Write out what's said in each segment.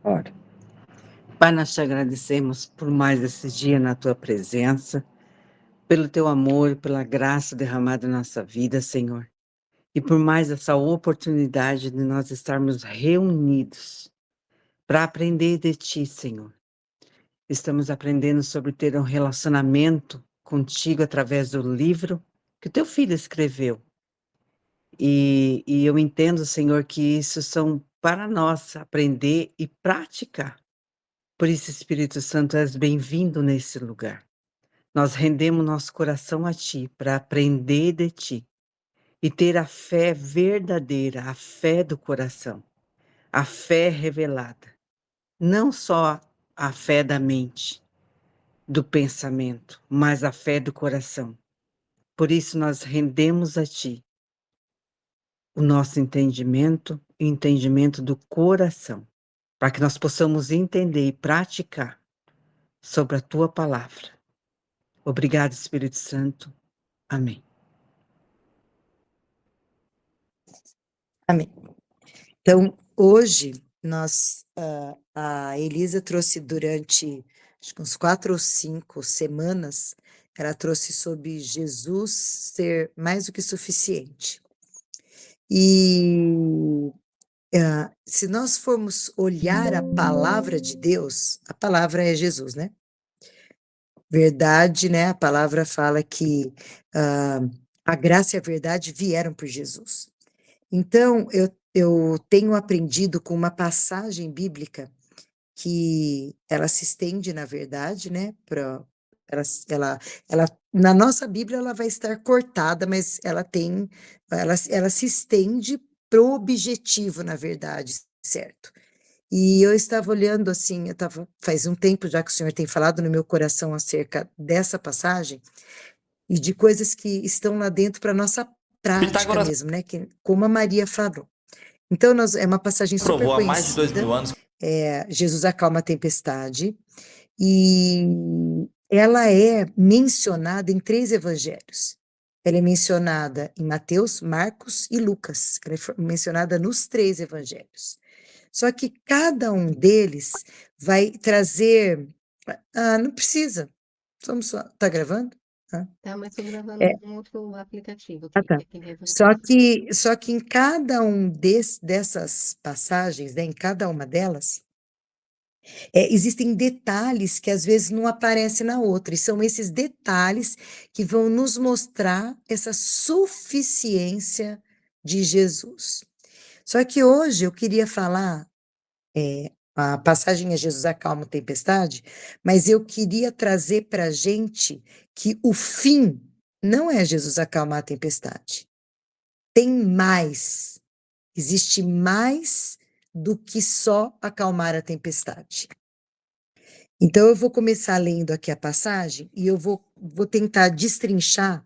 Ora. Pai, nós te agradecemos por mais esse dia na tua presença, pelo teu amor, pela graça derramada em nossa vida, Senhor. E por mais essa oportunidade de nós estarmos reunidos para aprender de ti, Senhor. Estamos aprendendo sobre ter um relacionamento contigo através do livro que o teu filho escreveu. E eu entendo, Senhor, que isso são para nós aprender e praticar. Por isso, Espírito Santo, és bem-vindo nesse lugar. Nós rendemos nosso coração a Ti para aprender de Ti e ter a fé verdadeira, a fé do coração, a fé revelada. Não só a fé da mente, do pensamento, mas a fé do coração. Por isso nós rendemos a Ti o nosso entendimento e o entendimento do coração, para que nós possamos entender e praticar sobre a Tua palavra. Obrigado, Espírito Santo. Amém. Amém. Então, hoje, a Elisa trouxe durante acho que uns 4 ou 5 semanas, ela trouxe sobre Jesus ser mais do que suficiente. E se nós formos olhar a palavra de Deus, a palavra é Jesus, né? Verdade, né? A palavra fala que a graça e a verdade vieram por Jesus. Então, eu tenho aprendido com uma passagem bíblica que ela se estende, na verdade, né? Ela, ela, na nossa Bíblia, ela vai estar cortada, mas ela se estende para o objetivo, na verdade, certo? E eu estava olhando assim, faz um tempo já que o Senhor tem falado no meu coração acerca dessa passagem e de coisas que estão lá dentro para nossa prática Pitágoras mesmo, né? Como a Maria falou. Então, é uma passagem super provou há mais de 2000 conhecida. anos. Jesus acalma a tempestade, e ela é mencionada em 3 evangelhos. Ela é mencionada em Mateus, Marcos e Lucas. Ela é mencionada nos 3 evangelhos. Só que cada um deles vai trazer. Não precisa. Tá gravando? Tá, mas estou gravando É. um outro aplicativo Ah, aqui, tá. que tem resumo Só conversando. que em cada um dessas passagens, né, em cada uma delas, existem detalhes que às vezes não aparecem na outra, e são esses detalhes que vão nos mostrar essa suficiência de Jesus. Só que hoje eu queria falar, a passagem é Jesus acalma a tempestade, mas eu queria trazer para a gente que o fim não é Jesus acalmar a tempestade. Tem mais. Existe mais do que só acalmar a tempestade. Então, eu vou começar lendo aqui a passagem e eu vou tentar destrinchar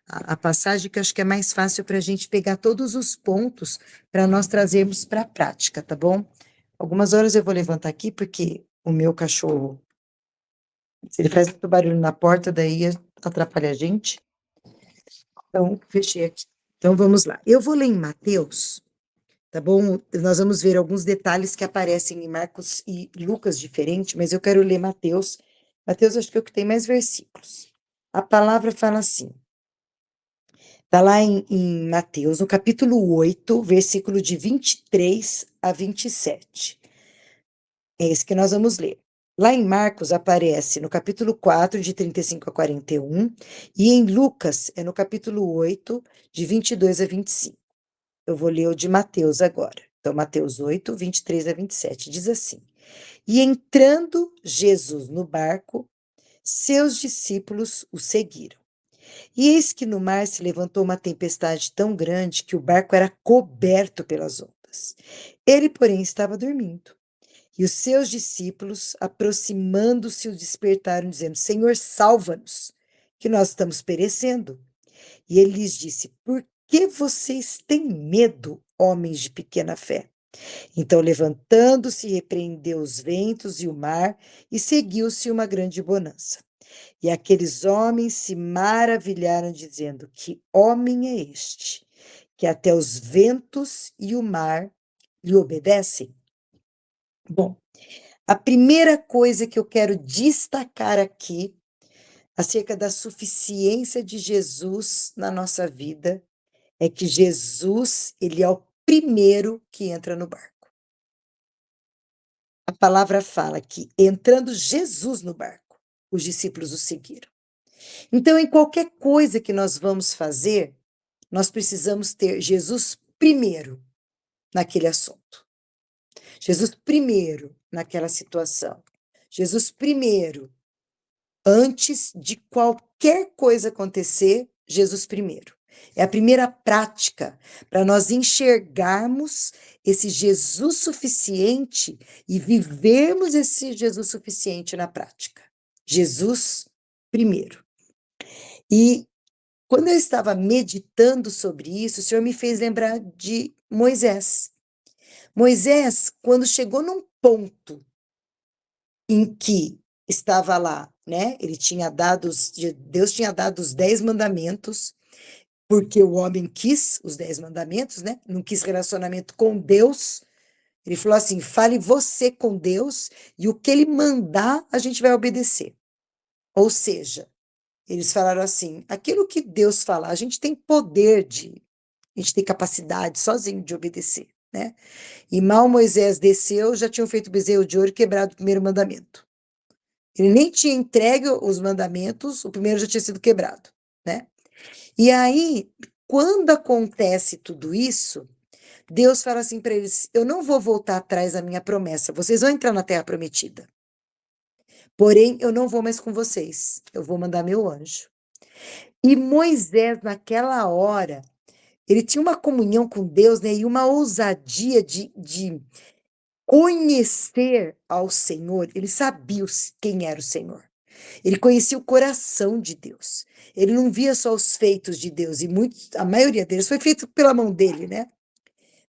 a passagem, que eu acho que é mais fácil para a gente pegar todos os pontos para nós trazermos para a prática, tá bom? Algumas horas eu vou levantar aqui, porque o meu cachorro, se ele faz muito barulho na porta, daí atrapalha a gente. Então, fechei aqui. Então, vamos lá. Eu vou ler em Mateus, tá bom? Nós vamos ver alguns detalhes que aparecem em Marcos e Lucas diferente, mas eu quero ler Mateus. Mateus, acho que é o que tem mais versículos. A palavra fala assim, tá lá em Mateus, no capítulo 8, versículo de 23 a 27. É esse que nós vamos ler. Lá em Marcos aparece no capítulo 4, de 35 a 41, e em Lucas é no capítulo 8, de 22 a 25. Eu vou ler o de Mateus agora. Então, Mateus 8, 23 a 27, diz assim: E entrando Jesus no barco, seus discípulos o seguiram. E eis que no mar se levantou uma tempestade tão grande que o barco era coberto pelas ondas. Ele, porém, estava dormindo. E os seus discípulos, aproximando-se, o despertaram, dizendo: Senhor, salva-nos, que nós estamos perecendo. E ele lhes disse: Por que vocês têm medo, homens de pequena fé? Então, levantando-se, repreendeu os ventos e o mar, e seguiu-se uma grande bonança. E aqueles homens se maravilharam, dizendo: Que homem é este, que até os ventos e o mar lhe obedecem? Bom, a primeira coisa que eu quero destacar aqui, acerca da suficiência de Jesus na nossa vida, é que Jesus, ele é o primeiro que entra no barco. A palavra fala que entrando Jesus no barco, os discípulos o seguiram. Então, em qualquer coisa que nós vamos fazer, nós precisamos ter Jesus primeiro naquele assunto. Jesus primeiro naquela situação. Jesus primeiro, antes de qualquer coisa acontecer, Jesus primeiro. É a primeira prática para nós enxergarmos esse Jesus suficiente e vivermos esse Jesus suficiente na prática. Jesus primeiro. E quando eu estava meditando sobre isso, o Senhor me fez lembrar de Moisés. Moisés, quando chegou num ponto em que estava lá, né? Ele tinha dado Deus tinha dado os 10 mandamentos, porque o homem quis os 10 mandamentos, né? Não quis relacionamento com Deus. Ele falou assim: fale você com Deus, e o que ele mandar, a gente vai obedecer. Ou seja, eles falaram assim: aquilo que Deus falar, a gente tem poder a gente tem capacidade sozinho de obedecer, né? E mal Moisés desceu, já tinham feito o bezerro de ouro e quebrado o primeiro mandamento. Ele nem tinha entregue os mandamentos, o primeiro já tinha sido quebrado, né? E aí, quando acontece tudo isso, Deus fala assim para eles: eu não vou voltar atrás da minha promessa, vocês vão entrar na terra prometida. Porém, eu não vou mais com vocês, eu vou mandar meu anjo. E Moisés, naquela hora, ele tinha uma comunhão com Deus, né, e uma ousadia de conhecer ao Senhor. Ele sabia quem era o Senhor. Ele conhecia o coração de Deus. Ele não via só os feitos de Deus, e a maioria deles foi feito pela mão dele, né?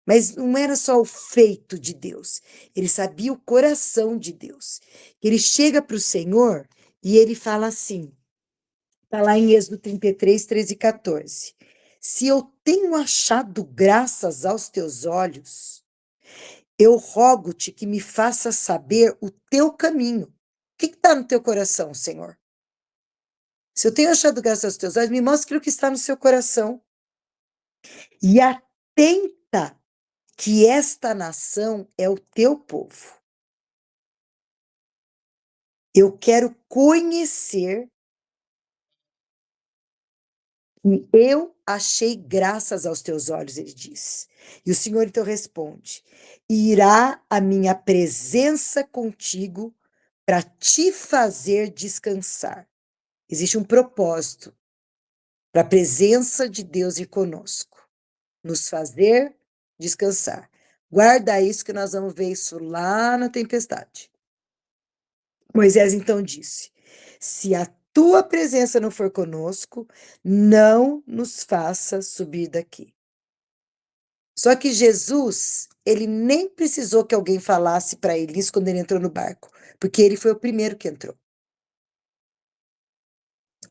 Mas não era só o feito de Deus. Ele sabia o coração de Deus. Ele chega para o Senhor e ele fala assim, está lá em Êxodo 33, 13 e 14. Se eu tenho achado graças aos teus olhos, eu rogo-te que me faça saber o teu caminho. O que está no teu coração, Senhor? Se eu tenho achado graça aos teus olhos, me mostre o que está no seu coração. E atenta que esta nação é o teu povo. Eu quero conhecer e eu achei graças aos teus olhos, ele diz. E o Senhor então responde: irá a minha presença contigo para te fazer descansar. Existe um propósito para a presença de Deus ir conosco, nos fazer descansar. Guarda isso que nós vamos ver isso lá na tempestade. Moisés então disse: se a tua presença não for conosco, não nos faça subir daqui. Só que Jesus, ele nem precisou que alguém falasse para ele isso quando ele entrou no barco, porque ele foi o primeiro que entrou.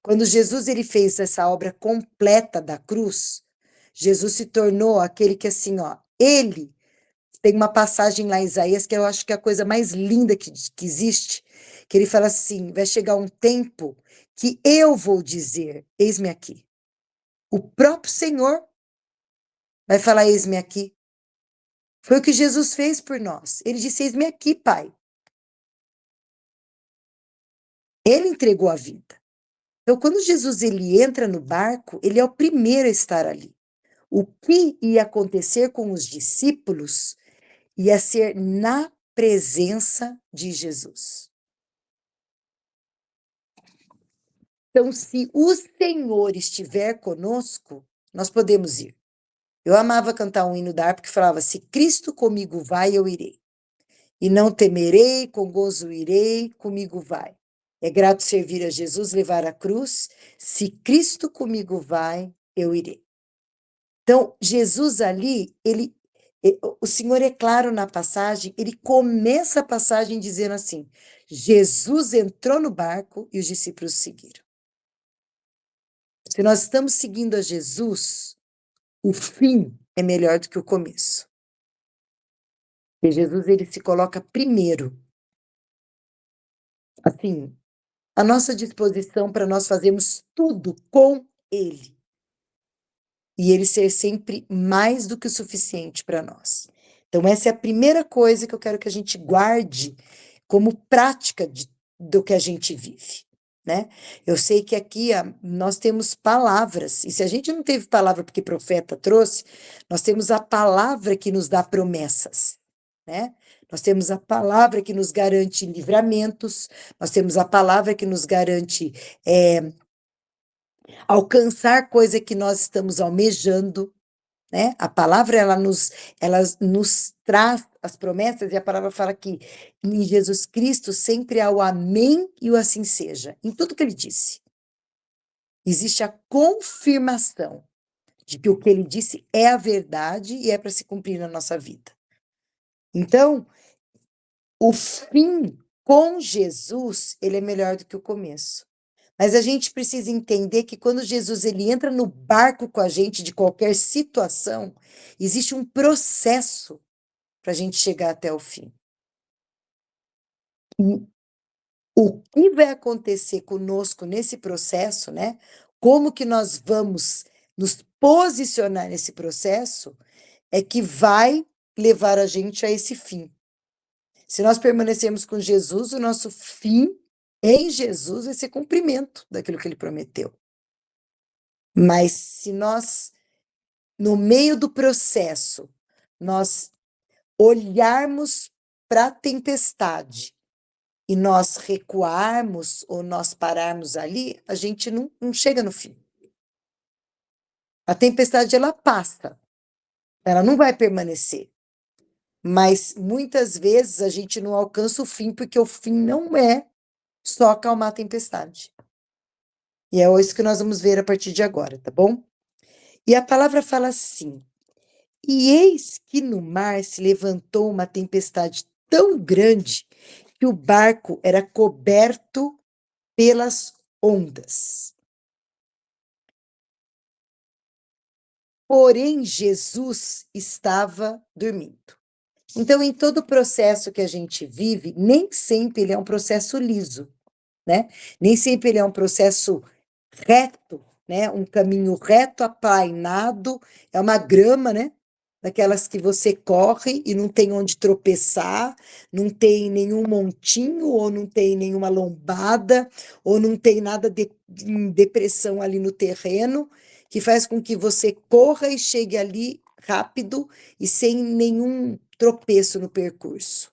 Quando Jesus ele fez essa obra completa da cruz, Jesus se tornou aquele que assim, ó, ele tem uma passagem lá em Isaías que eu acho que é a coisa mais linda que existe, que ele fala assim: vai chegar um tempo que eu vou dizer, eis-me aqui. O próprio Senhor vai falar, eis-me aqui. Foi o que Jesus fez por nós. Ele disse, eis-me aqui, Pai. Ele entregou a vida. Então, quando Jesus ele entra no barco, ele é o primeiro a estar ali. O que ia acontecer com os discípulos ia ser na presença de Jesus. Então, se o Senhor estiver conosco, nós podemos ir. Eu amava cantar um hino da harpa que falava: se Cristo comigo vai, eu irei. E não temerei, com gozo irei, comigo vai. É grato servir a Jesus, levar a cruz. Se Cristo comigo vai, eu irei. Então, Jesus ali, o Senhor é claro na passagem, ele começa a passagem dizendo assim: Jesus entrou no barco e os discípulos seguiram. Se nós estamos seguindo a Jesus, o fim é melhor do que o começo. E Jesus, ele se coloca primeiro, assim, à nossa disposição para nós fazermos tudo com ele. E ele ser sempre mais do que o suficiente para nós. Então, essa é a primeira coisa que eu quero que a gente guarde como prática do que a gente vive, né? Eu sei que aqui nós temos palavras, e se a gente não teve palavra porque profeta trouxe, nós temos a palavra que nos dá promessas, né? Nós temos a palavra que nos garante livramentos, nós temos a palavra que nos garante alcançar coisa que nós estamos almejando, né? A palavra ela nos traz as promessas, e a palavra fala que em Jesus Cristo sempre há o amém e o assim seja, em tudo que ele disse. Existe a confirmação de que o que ele disse é a verdade e é para se cumprir na nossa vida. Então, o fim com Jesus, ele é melhor do que o começo. Mas a gente precisa entender que quando Jesus ele entra no barco com a gente de qualquer situação, existe um processo para a gente chegar até o fim. E o que vai acontecer conosco nesse processo, né? Como que nós vamos nos posicionar nesse processo, é que vai levar a gente a esse fim. Se nós permanecermos com Jesus, o nosso fim em Jesus vai ser cumprimento daquilo que ele prometeu. Mas se nós, no meio do processo, nós olharmos para a tempestade e nós recuarmos ou nós pararmos ali, a gente não chega no fim. A tempestade, ela passa, ela não vai permanecer. Mas muitas vezes a gente não alcança o fim, porque o fim não é só acalmar a tempestade. E é isso que nós vamos ver a partir de agora, tá bom? E a palavra fala assim: e eis que no mar se levantou uma tempestade tão grande que o barco era coberto pelas ondas. Porém, Jesus estava dormindo. Então, em todo o processo que a gente vive, nem sempre ele é um processo liso, né? Nem sempre ele é um processo reto, né? Um caminho reto, aplainado, é uma grama, né? Daquelas que você corre e não tem onde tropeçar, não tem nenhum montinho, ou não tem nenhuma lombada, ou não tem nada de depressão ali no terreno, que faz com que você corra e chegue ali rápido e sem nenhum tropeço no percurso.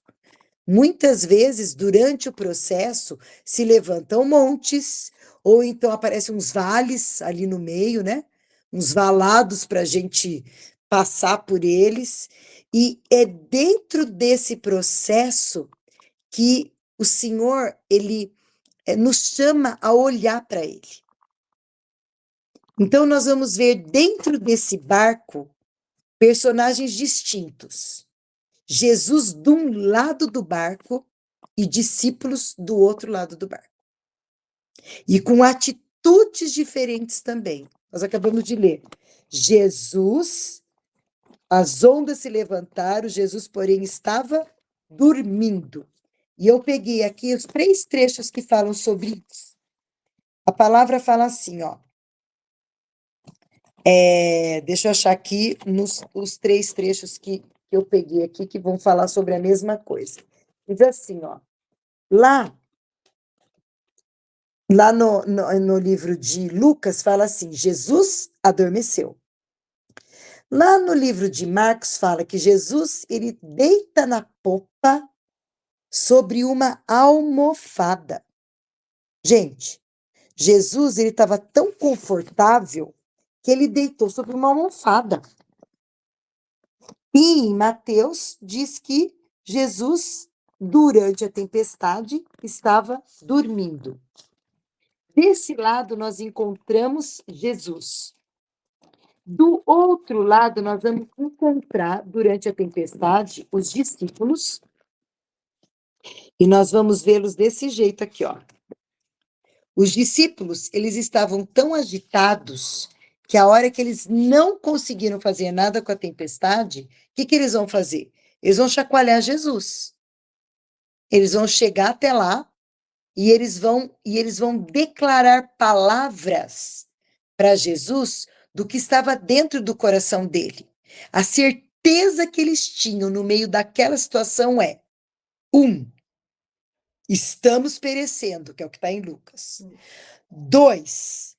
Muitas vezes, durante o processo, se levantam montes, ou então aparecem uns vales ali no meio, né? Uns valados para a gente passar por eles. E é dentro desse processo que o Senhor, ele nos chama a olhar para ele. Então, nós vamos ver dentro desse barco personagens distintos. Jesus de um lado do barco e discípulos do outro lado do barco. E com atitudes diferentes também. Nós acabamos de ler. Jesus, as ondas se levantaram, Jesus, porém, estava dormindo. E eu peguei aqui os 3 trechos que falam sobre isso. A palavra fala assim, ó. Deixa eu achar aqui os 3 trechos que eu peguei aqui, que vão falar sobre a mesma coisa. Diz assim, ó. Lá no livro de Lucas, fala assim, Jesus adormeceu. Lá no livro de Marcos, fala que Jesus, ele deita na popa sobre uma almofada. Gente, Jesus, ele estava tão confortável que ele deitou sobre uma almofada. E em Mateus, diz que Jesus, durante a tempestade, estava dormindo. Desse lado, nós encontramos Jesus. Do outro lado, nós vamos encontrar, durante a tempestade, os discípulos. E nós vamos vê-los desse jeito aqui, ó. Os discípulos, eles estavam tão agitados que a hora que eles não conseguiram fazer nada com a tempestade, o que eles vão fazer? Eles vão chacoalhar Jesus. Eles vão chegar até lá e eles vão declarar palavras para Jesus do que estava dentro do coração dele. A certeza que eles tinham no meio daquela situação é: estamos perecendo, que é o que está em Lucas. 2,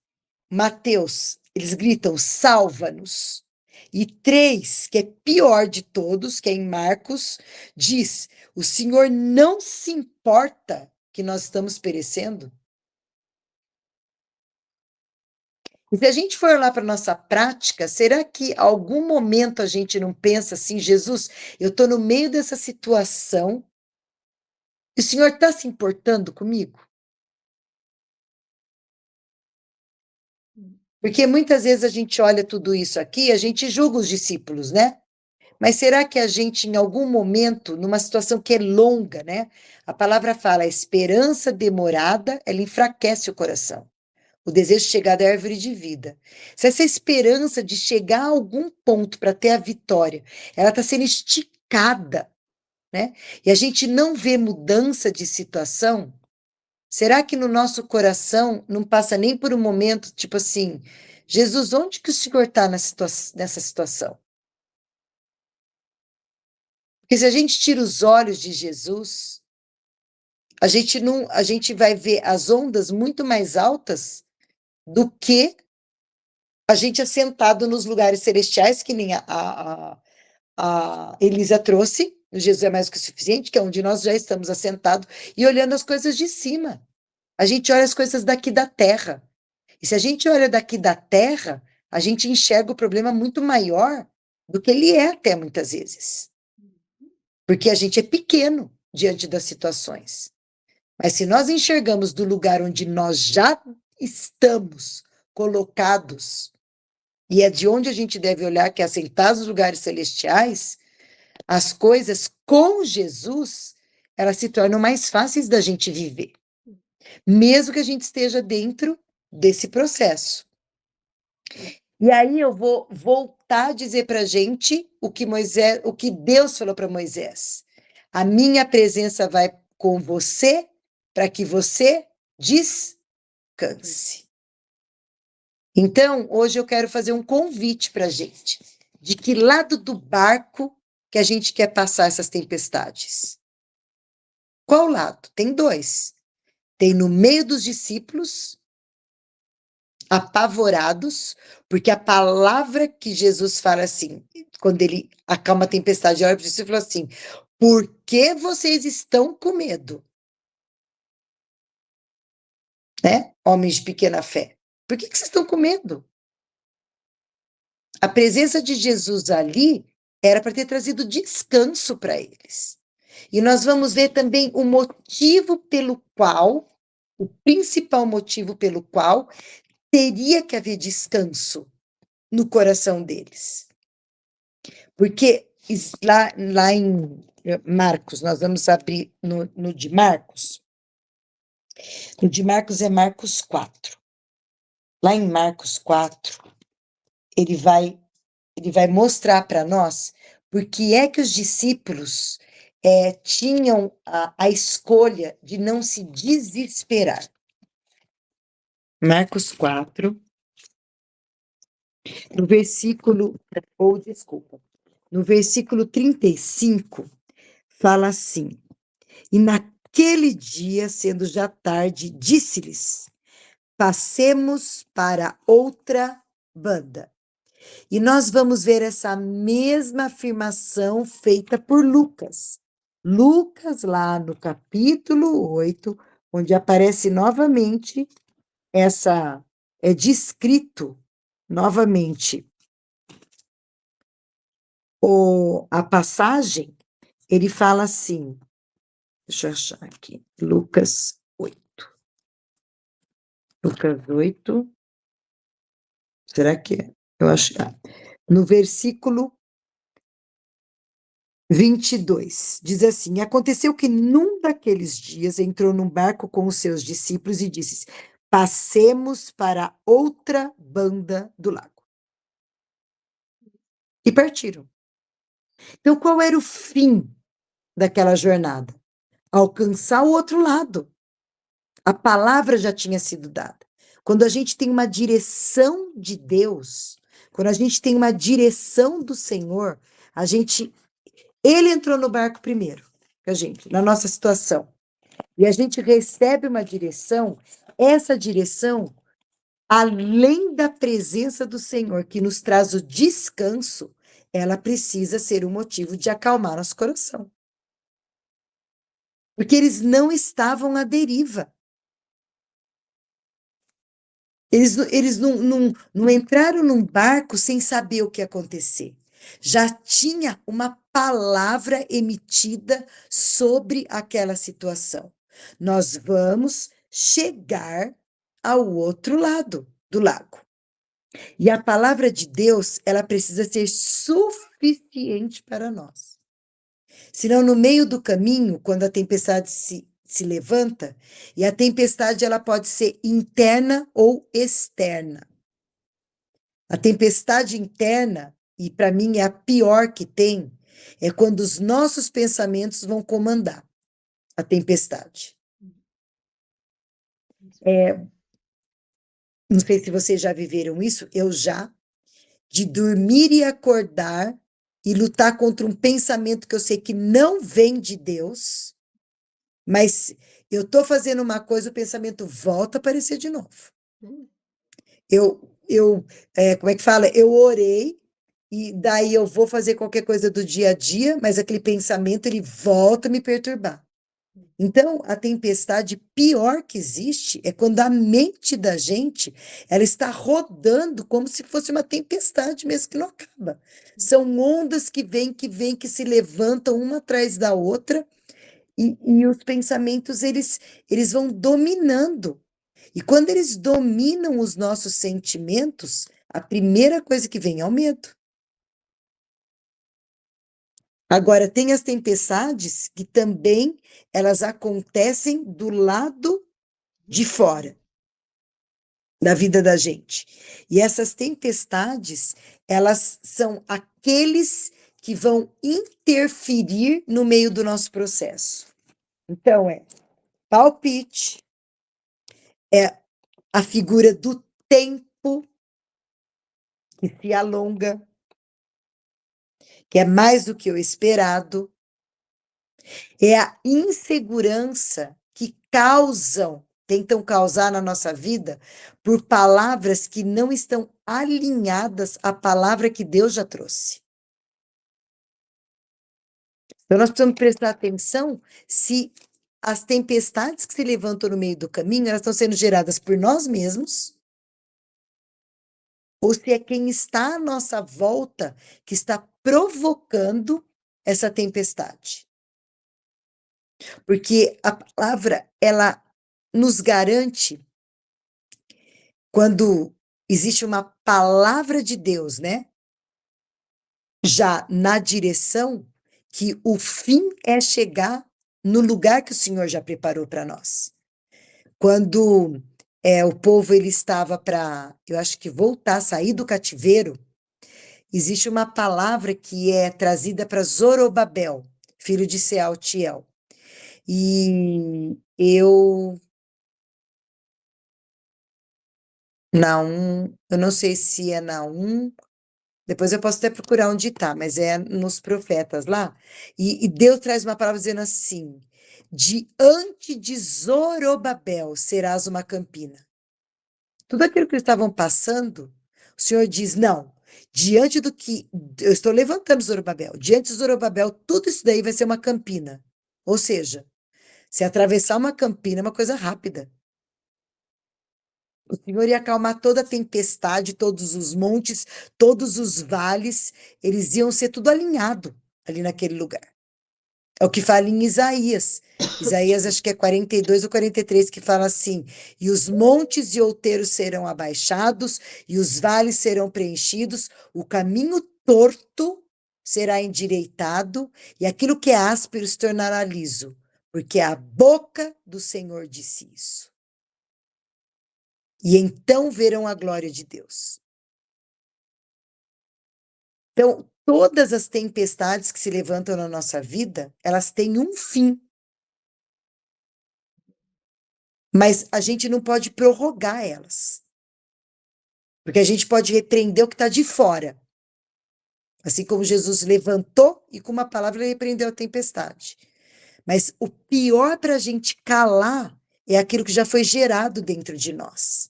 Mateus, eles gritam, salva-nos. E 3, que é pior de todos, que é em Marcos, diz, o Senhor não se importa que nós estamos perecendo? E se a gente for lá para a nossa prática, será que algum momento a gente não pensa assim, Jesus, eu estou no meio dessa situação, e o Senhor está se importando comigo? Porque muitas vezes a gente olha tudo isso aqui, a gente julga os discípulos, né? Mas será que a gente, em algum momento, numa situação que é longa, né? A palavra fala, a esperança demorada, ela enfraquece o coração. O desejo de chegar da árvore de vida. Se essa esperança de chegar a algum ponto para ter a vitória, ela está sendo esticada, né? E a gente não vê mudança de situação, será que no nosso coração não passa nem por um momento, tipo assim, Jesus, onde que o Senhor está nessa situação? Porque se a gente tira os olhos de Jesus, a gente vai ver as ondas muito mais altas do que a gente assentado nos lugares celestiais, que nem a Elisa trouxe, o Jesus é mais que o suficiente, que é onde nós já estamos assentados, e olhando as coisas de cima. A gente olha as coisas daqui da terra. E se a gente olha daqui da terra, a gente enxerga o problema muito maior do que ele é até muitas vezes. Porque a gente é pequeno diante das situações. Mas se nós enxergamos do lugar onde nós já estamos colocados, e é de onde a gente deve olhar, que é assentados nos lugares celestiais, as coisas com Jesus, elas se tornam mais fáceis da gente viver, mesmo que a gente esteja dentro desse processo. E aí eu vou voltar a dizer para a gente o que Deus falou para Moisés. A minha presença vai com você para que você descanse. Então, hoje eu quero fazer um convite para a gente. De que lado do barco que a gente quer passar essas tempestades? Qual lado? Tem 2. Tem no meio dos discípulos, apavorados, porque a palavra que Jesus fala assim, quando ele acalma a tempestade, olha para os discípulos assim, por que vocês estão com medo? Né? Homens de pequena fé. Por que vocês estão com medo? A presença de Jesus ali era para ter trazido descanso para eles. E nós vamos ver também o motivo pelo qual, o principal motivo pelo qual teria que haver descanso no coração deles. Porque lá em Marcos, nós vamos abrir no de Marcos. No de Marcos é Marcos 4. Lá em Marcos 4, ele vai mostrar para nós por que é que os discípulos tinham a escolha de não se desesperar. Marcos 4, no versículo, no versículo 35, fala assim: E naquele dia, sendo já tarde, disse-lhes: Passemos para outra banda. E nós vamos ver essa mesma afirmação feita por Lucas. Lucas, lá no capítulo 8, onde aparece novamente é descrito novamente a passagem, ele fala assim, deixa eu achar aqui, Lucas 8. Lucas 8, será que é? Eu acho que no versículo 22, diz assim: Aconteceu que num daqueles dias entrou num barco com os seus discípulos e disse: Passemos para outra banda do lago. E partiram. Então, qual era o fim daquela jornada? Alcançar o outro lado. A palavra já tinha sido dada. Quando a gente tem uma direção de Deus, quando a gente tem uma direção do Senhor, ele entrou no barco primeiro, que a gente, na nossa situação. E a gente recebe uma direção, essa direção, além da presença do Senhor, que nos traz o descanso, ela precisa ser um motivo de acalmar nosso coração. Porque eles não estavam à deriva. Eles não entraram num barco sem saber o que ia acontecer. Já tinha uma palavra emitida sobre aquela situação. Nós vamos chegar ao outro lado do lago. E a palavra de Deus, ela precisa ser suficiente para nós. Senão, no meio do caminho, quando a tempestade se levanta, e a tempestade ela pode ser interna ou externa. A tempestade interna, e para mim é a pior que tem, é quando os nossos pensamentos vão comandar a tempestade. Não sei se vocês já viveram isso, eu já, de dormir e acordar e lutar contra um pensamento que eu sei que não vem de Deus, mas eu estou fazendo uma coisa, o pensamento volta a aparecer de novo. Hum, Como é que fala? Eu orei e daí eu vou fazer qualquer coisa do dia a dia, mas aquele pensamento ele volta a me perturbar. Então, a tempestade pior que existe é quando a mente da gente, ela está rodando como se fosse uma tempestade mesmo que não acaba. São ondas que se levantam uma atrás da outra e os pensamentos, eles vão dominando. E quando eles dominam os nossos sentimentos, a primeira coisa que vem é o medo. Agora, tem as tempestades que também elas acontecem do lado de fora da vida da gente. E essas tempestades, elas são aqueles que vão interferir no meio do nosso processo. Então, é palpite, é a figura do tempo que se alonga, que é mais do que o esperado, é a insegurança que tentam causar na nossa vida por palavras que não estão alinhadas à palavra que Deus já trouxe. Então, nós precisamos prestar atenção se as tempestades que se levantam no meio do caminho, elas estão sendo geradas por nós mesmos, ou se é quem está à nossa volta que está provocando essa tempestade. Porque a palavra, ela nos garante, quando existe uma palavra de Deus, né? Já na direção que o fim é chegar no lugar que o Senhor já preparou para nós. Quando o povo ele estava para, eu acho que voltar, sair do cativeiro, existe uma palavra que é trazida para Zorobabel, filho de Sealtiel. E eu não sei se é Naum, depois eu posso até procurar onde está, mas é nos profetas lá. E Deus traz uma palavra dizendo assim: diante de Zorobabel serás uma campina. Tudo aquilo que eles estavam passando, o Senhor diz: não, diante do que eu estou levantando Zorobabel, diante de Zorobabel, tudo isso daí vai ser uma campina. Ou seja, se atravessar uma campina é uma coisa rápida. O Senhor ia acalmar toda a tempestade, todos os montes, todos os vales, eles iam ser tudo alinhado ali naquele lugar. É o que fala em Isaías. Isaías, acho que é 42 ou 43, que fala assim: e os montes e outeiros serão abaixados, e os vales serão preenchidos, o caminho torto será endireitado, e aquilo que é áspero se tornará liso, porque a boca do Senhor disse isso. E então verão a glória de Deus. Então, todas as tempestades que se levantam na nossa vida, elas têm um fim. Mas a gente não pode prorrogar elas. Porque a gente pode repreender o que está de fora. Assim como Jesus levantou e com uma palavra ele repreendeu a tempestade. Mas o pior para a gente calar é aquilo que já foi gerado dentro de nós.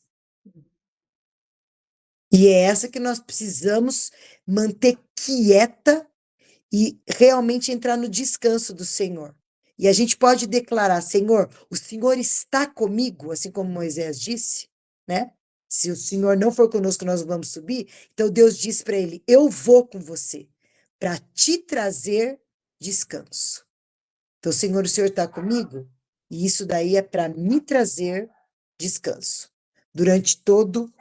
E é essa que nós precisamos manter quieta e realmente entrar no descanso do Senhor. E a gente pode declarar, Senhor, o Senhor está comigo, assim como Moisés disse, né? Se o Senhor não for conosco, nós vamos subir. Então Deus disse para ele: eu vou com você para te trazer descanso. Então, Senhor, o Senhor está comigo? E isso daí é para me trazer descanso durante todo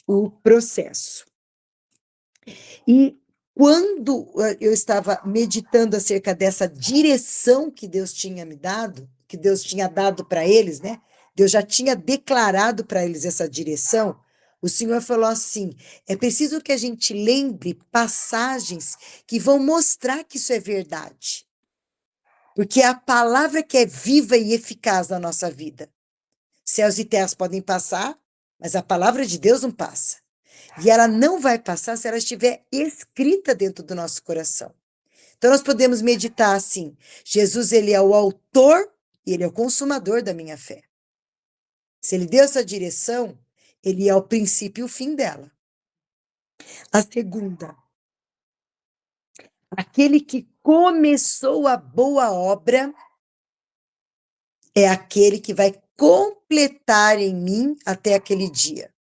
o processo. E quando eu estava meditando acerca dessa direção que Deus tinha me dado, que Deus tinha dado para eles, né? Deus já tinha declarado para eles essa direção. O Senhor falou assim: é preciso que a gente lembre passagens que vão mostrar que isso é verdade. Porque é a palavra que é viva e eficaz na nossa vida. Céus e terras podem passar, mas a palavra de Deus não passa. E ela não vai passar se ela estiver escrita dentro do nosso coração. Então nós podemos meditar assim: Jesus, ele é o autor e ele é o consumador da minha fé. Se ele deu essa direção, ele é o princípio e o fim dela. A segunda, aquele que começou a boa obra é aquele que vai completar em mim até aquele dia.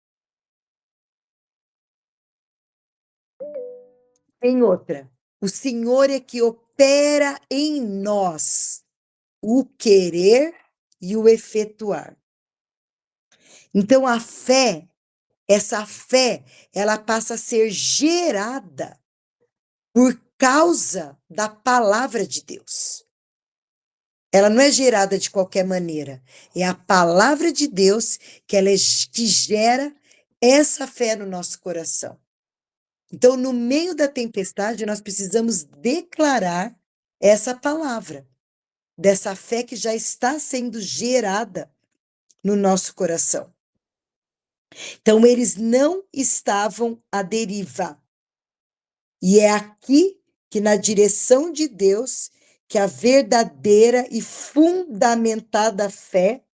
Tem outra. O Senhor é que opera em nós o querer e o efetuar. Então, a fé, essa fé, ela passa a ser gerada por causa da palavra de Deus. Ela não é gerada de qualquer maneira. É a palavra de Deus que gera essa fé no nosso coração. Então, no meio da tempestade, nós precisamos declarar essa palavra, dessa fé que já está sendo gerada no nosso coração. Então, eles não estavam à deriva. E é aqui que, na direção de Deus, que a verdadeira e fundamentada fé,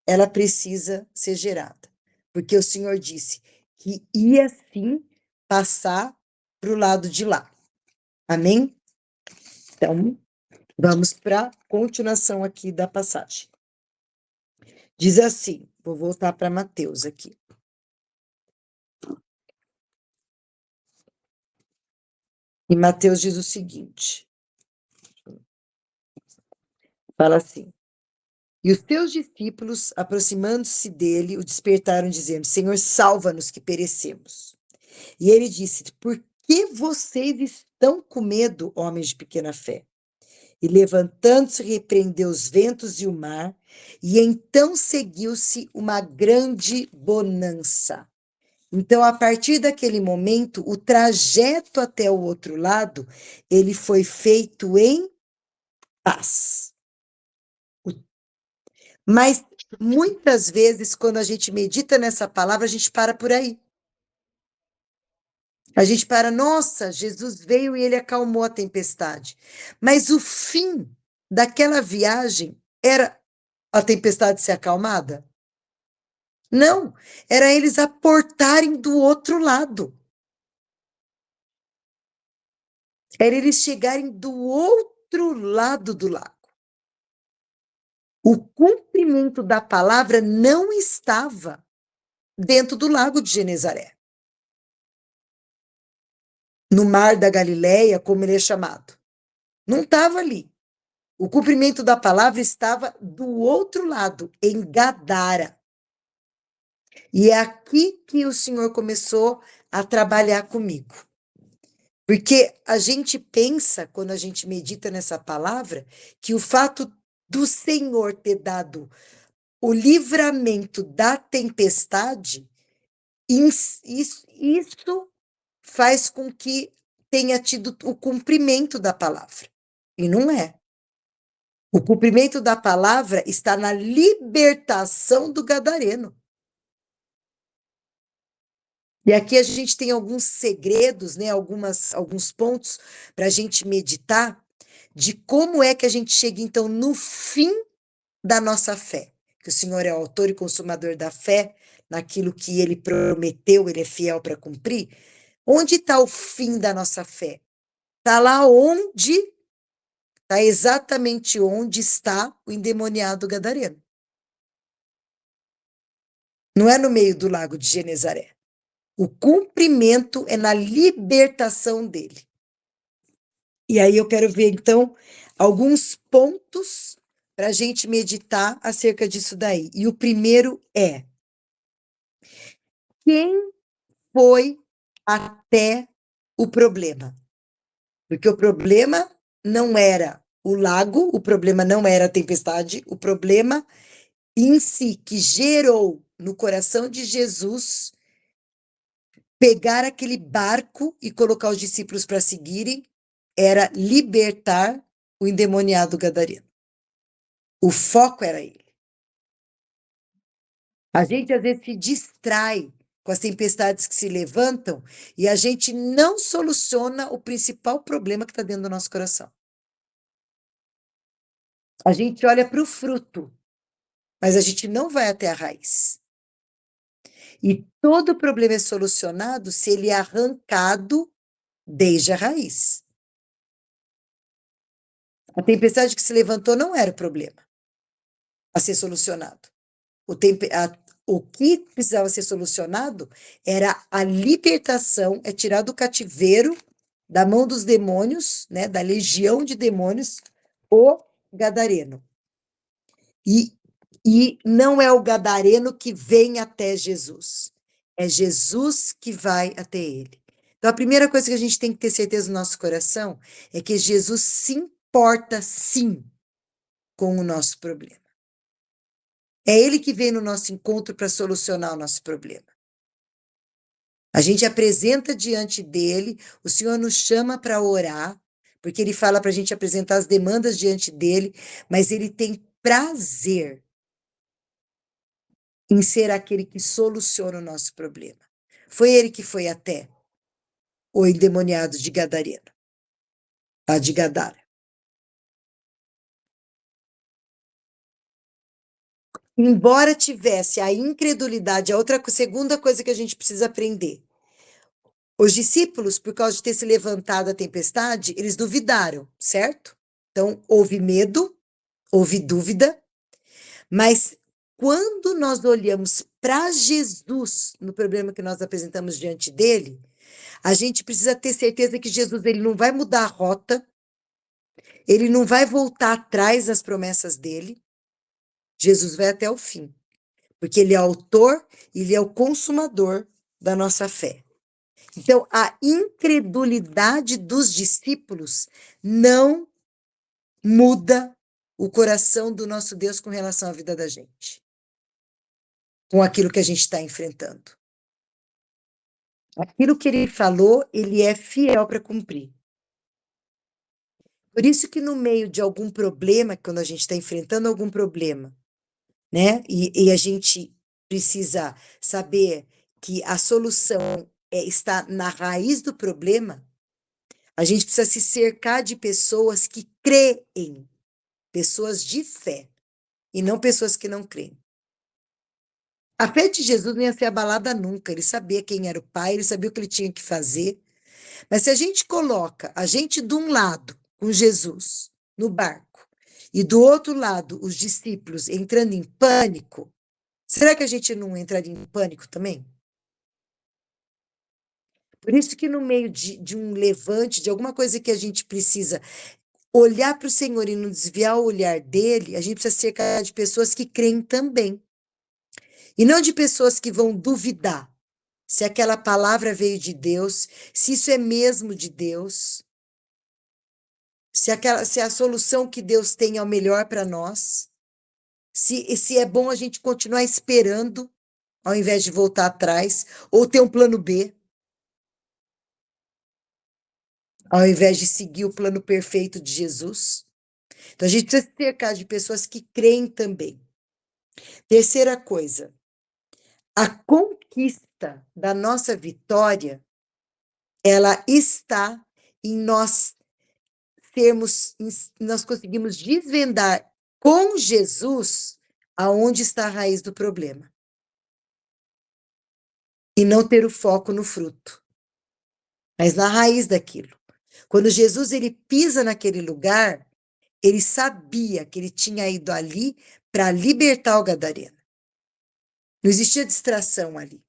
ela precisa ser gerada. Porque o Senhor disse que ia sim passar para o lado de lá. Amém? Então, vamos para a continuação aqui da passagem. Diz assim, vou voltar para Mateus aqui. E Mateus diz o seguinte, fala assim: e os teus discípulos, aproximando-se dele, o despertaram, dizendo: Senhor, salva-nos que perecemos. E ele disse: por que vocês estão com medo, homens de pequena fé? E levantando-se, repreendeu os ventos e o mar, e então seguiu-se uma grande bonança. Então, a partir daquele momento, o trajeto até o outro lado, ele foi feito em paz. Mas, muitas vezes, quando a gente medita nessa palavra, a gente para por aí. A gente para, nossa, Jesus veio e ele acalmou a tempestade. Mas o fim daquela viagem era a tempestade ser acalmada? Não, era eles aportarem do outro lado. Era eles chegarem do outro lado do lago. O cumprimento da palavra não estava dentro do lago de Genezaré. No mar da Galileia, como ele é chamado. Não estava ali. O cumprimento da palavra estava do outro lado, em Gadara. E é aqui que o Senhor começou a trabalhar comigo. Porque a gente pensa, quando a gente medita nessa palavra, que o fato do Senhor ter dado o livramento da tempestade, isso faz com que tenha tido o cumprimento da palavra. E não é. O cumprimento da palavra está na libertação do gadareno. E aqui a gente tem alguns segredos, né, alguns pontos para a gente meditar de como é que a gente chega, então, no fim da nossa fé. Que o Senhor é o autor e consumador da fé, naquilo que Ele prometeu, Ele é fiel para cumprir. Onde está o fim da nossa fé? Está lá onde, está exatamente onde está o endemoniado gadareno. Não é no meio do lago de Genezaré. O cumprimento é na libertação dele. E aí eu quero ver, então, alguns pontos para a gente meditar acerca disso daí. E o primeiro é: quem foi até o problema? Porque o problema não era o lago, o problema não era a tempestade, o problema em si que gerou no coração de Jesus pegar aquele barco e colocar os discípulos para seguirem era libertar o endemoniado gadareno. O foco era ele. A gente às vezes se distrai com as tempestades que se levantam e a gente não soluciona o principal problema que está dentro do nosso coração. A gente olha para o fruto, mas a gente não vai até a raiz. E todo problema é solucionado se ele é arrancado desde a raiz. A tempestade que se levantou não era o problema a ser solucionado. O que precisava ser solucionado era a libertação, é tirar do cativeiro, da mão dos demônios, né, da legião de demônios, o gadareno. E não é o gadareno que vem até Jesus, é Jesus que vai até ele. Então, a primeira coisa que a gente tem que ter certeza no nosso coração é que Jesus se importa, sim, com o nosso problema. É ele que vem no nosso encontro para solucionar o nosso problema. A gente apresenta diante dele, o Senhor nos chama para orar, porque ele fala para a gente apresentar as demandas diante dele, mas ele tem prazer em ser aquele que soluciona o nosso problema. Foi ele que foi até o endemoniado de Gadareno, de Gadara. Embora tivesse a incredulidade, segunda coisa que a gente precisa aprender. Os discípulos, por causa de ter se levantado a tempestade, eles duvidaram, certo? Então, houve medo, houve dúvida, mas quando nós olhamos para Jesus no problema que nós apresentamos diante dele, a gente precisa ter certeza que Jesus ele não vai mudar a rota, ele não vai voltar atrás das promessas dele. Jesus vai até o fim, porque ele é autor, ele é o consumador da nossa fé. Então, a incredulidade dos discípulos não muda o coração do nosso Deus com relação à vida da gente, com aquilo que a gente está enfrentando. Aquilo que ele falou, ele é fiel para cumprir. Por isso que no meio de algum problema, quando a gente está enfrentando algum problema, né, e a gente precisa saber que a solução está na raiz do problema, a gente precisa se cercar de pessoas que creem, pessoas de fé, e não pessoas que não creem. A fé de Jesus não ia ser abalada nunca, ele sabia quem era o Pai, ele sabia o que ele tinha que fazer, mas se a gente coloca a gente de um lado com Jesus no barco e do outro lado os discípulos entrando em pânico, será que a gente não entraria em pânico também? Por isso que no meio de um levante, de alguma coisa que a gente precisa olhar para o Senhor e não desviar o olhar dele, a gente precisa cercar de pessoas que creem também. E não de pessoas que vão duvidar se aquela palavra veio de Deus, se isso é mesmo de Deus, se a solução que Deus tem é o melhor para nós, se é bom a gente continuar esperando, ao invés de voltar atrás, ou ter um plano B. ao invés de seguir o plano perfeito de Jesus. Então, a gente precisa se cercar de pessoas que creem também. Terceira coisa, a conquista da nossa vitória, ela está em nós nós conseguimos desvendar com Jesus aonde está a raiz do problema. E não ter o foco no fruto, mas na raiz daquilo. Quando Jesus ele pisa naquele lugar, ele sabia que ele tinha ido ali para libertar o gadareno. Não existia distração ali.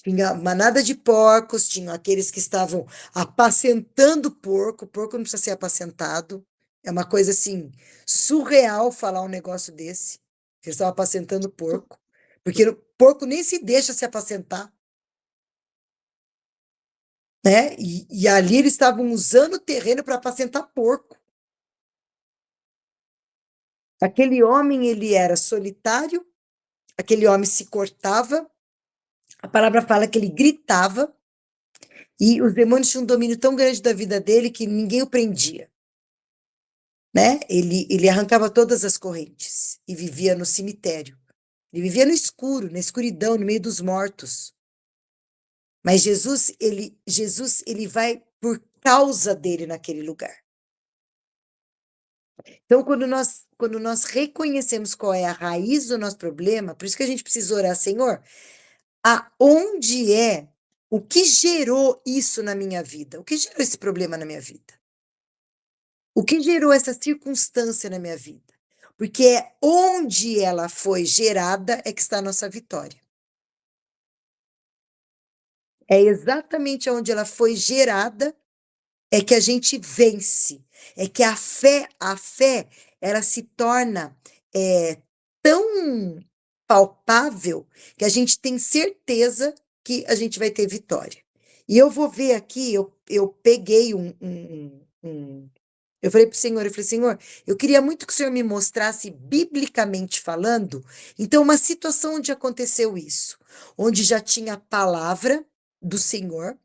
Tinha manada de porcos, tinham aqueles que estavam apacentando porco. O porco não precisa ser apacentado. É uma coisa assim surreal falar um negócio desse. Eles estavam apacentando porco, porque o porco nem se deixa se apacentar, né? E ali eles estavam usando o terreno para apacentar porco. Aquele homem, ele era solitário, aquele homem se cortava, a palavra fala que ele gritava, e os demônios tinham um domínio tão grande da vida dele que ninguém o prendia, né? Ele arrancava todas as correntes e vivia no cemitério. Ele vivia no escuro, na escuridão, no meio dos mortos. Mas Jesus, ele vai por causa dele naquele lugar. Então, quando nós reconhecemos qual é a raiz do nosso problema, por isso que a gente precisa orar, Senhor, aonde é, o que gerou isso na minha vida? O que gerou esse problema na minha vida? O que gerou essa circunstância na minha vida? Porque é onde ela foi gerada é que está a nossa vitória. É exatamente onde ela foi gerada é que a gente vence. É que a fé, ela se torna tão palpável que a gente tem certeza que a gente vai ter vitória. E eu vou ver aqui, eu peguei eu falei para o Senhor, eu falei, Senhor, eu queria muito que o Senhor me mostrasse, biblicamente falando, então, uma situação onde aconteceu isso, onde já tinha a palavra do Senhor,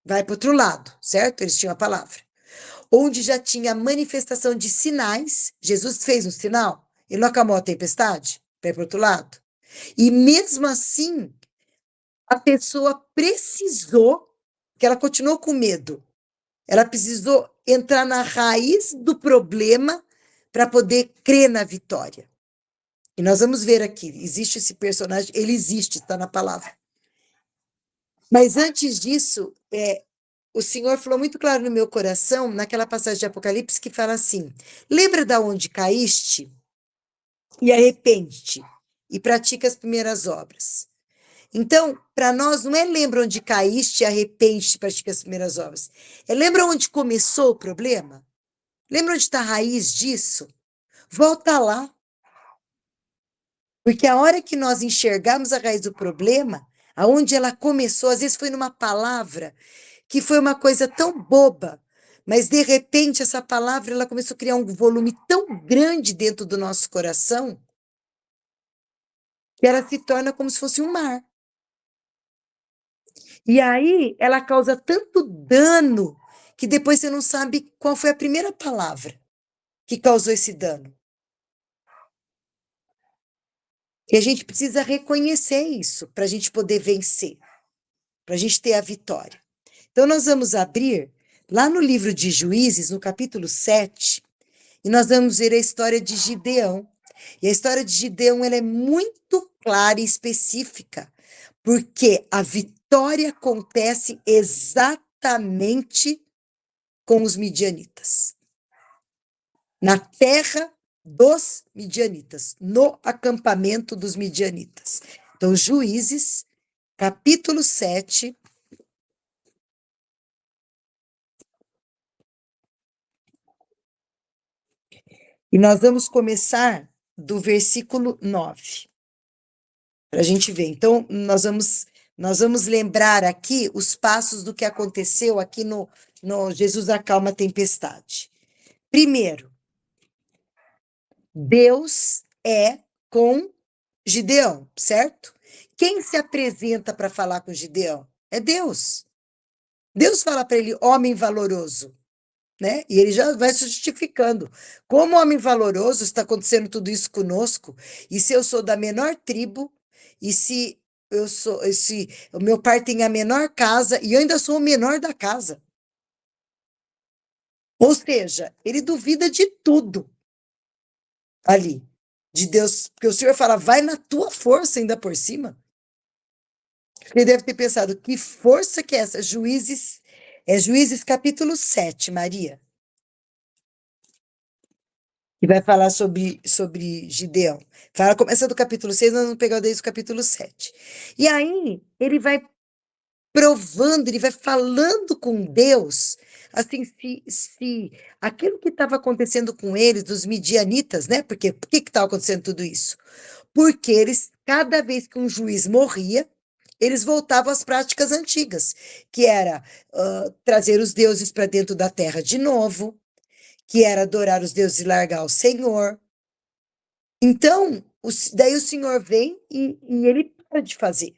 vai para o outro lado, certo? Eles tinham a palavra. Onde já tinha a manifestação de sinais, Jesus fez um sinal, ele não acalmou a tempestade, vai para o outro lado. E mesmo assim, a pessoa precisou, que ela continuou com medo, ela precisou entrar na raiz do problema para poder crer na vitória. E nós vamos ver aqui, existe esse personagem, ele existe, está na palavra. Mas antes disso, o Senhor falou muito claro no meu coração, naquela passagem de Apocalipse, que fala assim: lembra da onde caíste e arrepende-te e pratica as primeiras obras. Então, para nós, não é lembra onde caíste, arrepende-te e pratica as primeiras obras. É lembra onde começou o problema? Lembra onde está a raiz disso? Volta lá. Porque a hora que nós enxergamos a raiz do problema, aonde ela começou, às vezes foi numa palavra que foi uma coisa tão boba, mas de repente essa palavra ela começou a criar um volume tão grande dentro do nosso coração que ela se torna como se fosse um mar. E aí ela causa tanto dano que depois você não sabe qual foi a primeira palavra que causou esse dano. E a gente precisa reconhecer isso para a gente poder vencer, para a gente ter a vitória. Então, nós vamos abrir lá no livro de Juízes, no capítulo 7, e nós vamos ver a história de Gideão. E a história de Gideão ela é muito clara e específica, porque a vitória acontece exatamente com os midianitas. Na terra dos midianitas, no acampamento dos midianitas. Então, Juízes, capítulo 7. E nós vamos começar do versículo 9, para a gente ver. Então, nós vamos lembrar aqui os passos do que aconteceu aqui no Jesus acalma a tempestade. Primeiro, Deus é com Gideão, certo? Quem se apresenta para falar com Gideão? É Deus. Deus fala para ele, homem valoroso, né? E ele já vai se justificando. Como homem valoroso, está acontecendo tudo isso conosco, e se eu sou da menor tribo, e se o meu pai tem a menor casa, e eu ainda sou o menor da casa. Ou seja, ele duvida de tudo ali, de Deus, porque o Senhor fala, vai na tua força ainda por cima. Ele deve ter pensado, que força que é essa? Juízes capítulo 7, Maria, que vai falar sobre Gideão. Fala, começa do capítulo 6, nós vamos pegar desde o capítulo 7. E aí, ele vai provando, ele vai falando com Deus, assim, se aquilo que estava acontecendo com eles, dos midianitas, né? Porque por que estava acontecendo tudo isso? Porque eles, cada vez que um juiz morria, eles voltavam às práticas antigas, que era trazer os deuses para dentro da terra de novo, que era adorar os deuses e largar o Senhor. Então, daí o Senhor vem e ele para de fazer,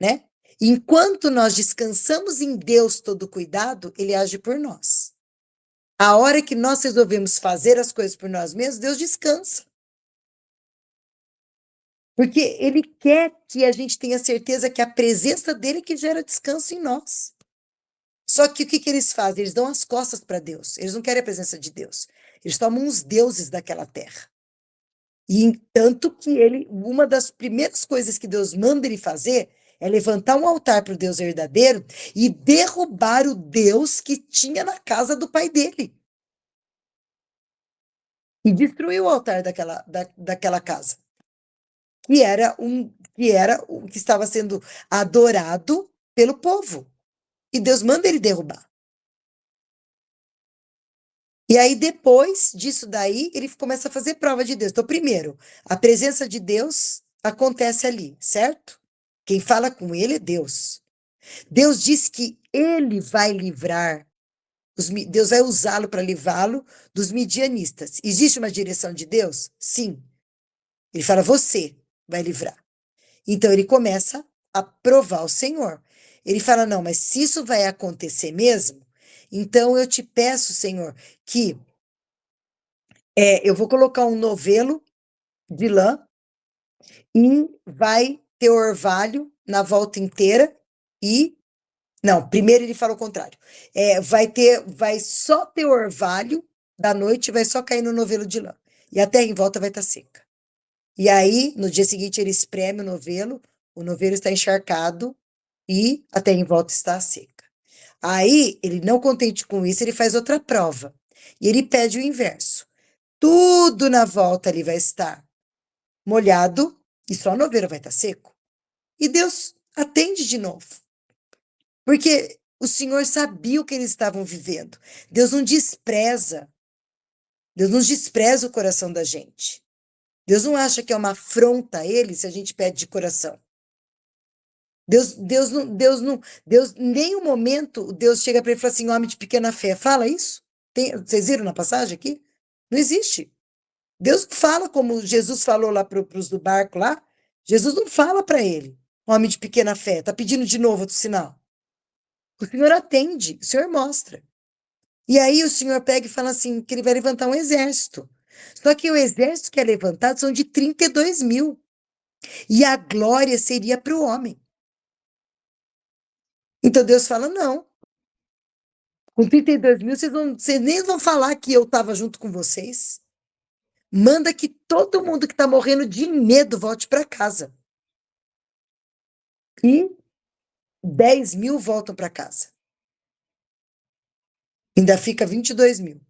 né? Enquanto nós descansamos em Deus todo cuidado, ele age por nós. A hora que nós resolvemos fazer as coisas por nós mesmos, Deus descansa. Porque ele quer que a gente tenha certeza que a presença dele é que gera descanso em nós. Só que o que eles fazem? Eles dão as costas para Deus. Eles não querem a presença de Deus. Eles tomam os deuses daquela terra. E tanto que uma das primeiras coisas que Deus manda ele fazer é levantar um altar para o Deus verdadeiro e derrubar o Deus que tinha na casa do pai dele. E destruir o altar daquela casa. Que era o que estava sendo adorado pelo povo. E Deus manda ele derrubar. E aí, depois disso daí, ele começa a fazer prova de Deus. Então, primeiro, a presença de Deus acontece ali, certo? Quem fala com ele é Deus. Deus diz que ele vai livrar, Deus vai usá-lo para livrá-lo dos midianistas. Existe uma direção de Deus? Sim. Ele fala, você vai livrar. Então, ele começa a provar o Senhor. Ele fala, não, mas se isso vai acontecer mesmo, então eu te peço, Senhor, que eu vou colocar um novelo de lã e vai ter orvalho na volta inteira e... Não, primeiro ele fala o contrário. Vai só ter orvalho da noite, vai só cair no novelo de lã. E a terra em volta vai estar seca. E aí, no dia seguinte, ele espreme o novelo está encharcado e a terra em volta está seca. Aí, ele não contente com isso, ele faz outra prova. E ele pede o inverso. Tudo na volta ali vai estar molhado e só o novelo vai estar seco. E Deus atende de novo. Porque o Senhor sabia o que eles estavam vivendo. Deus não despreza o coração da gente. Deus não acha que é uma afronta a ele se a gente pede de coração. Deus, em nenhum momento, Deus chega para ele e fala assim, homem de pequena fé, fala isso? Vocês viram na passagem aqui? Não existe. Deus não fala como Jesus falou lá para os do barco lá. Jesus não fala para ele, homem de pequena fé, tá pedindo de novo outro sinal. O Senhor atende, o Senhor mostra. E aí o Senhor pega e fala assim, que ele vai levantar um exército. Só que o exército que é levantado são de 32 mil. E a glória seria para o homem. Então Deus fala, não. Com 32 mil, vocês nem vão falar que eu estava junto com vocês. Manda que todo mundo que está morrendo de medo volte para casa. E 10 mil voltam para casa. Ainda fica 22 mil.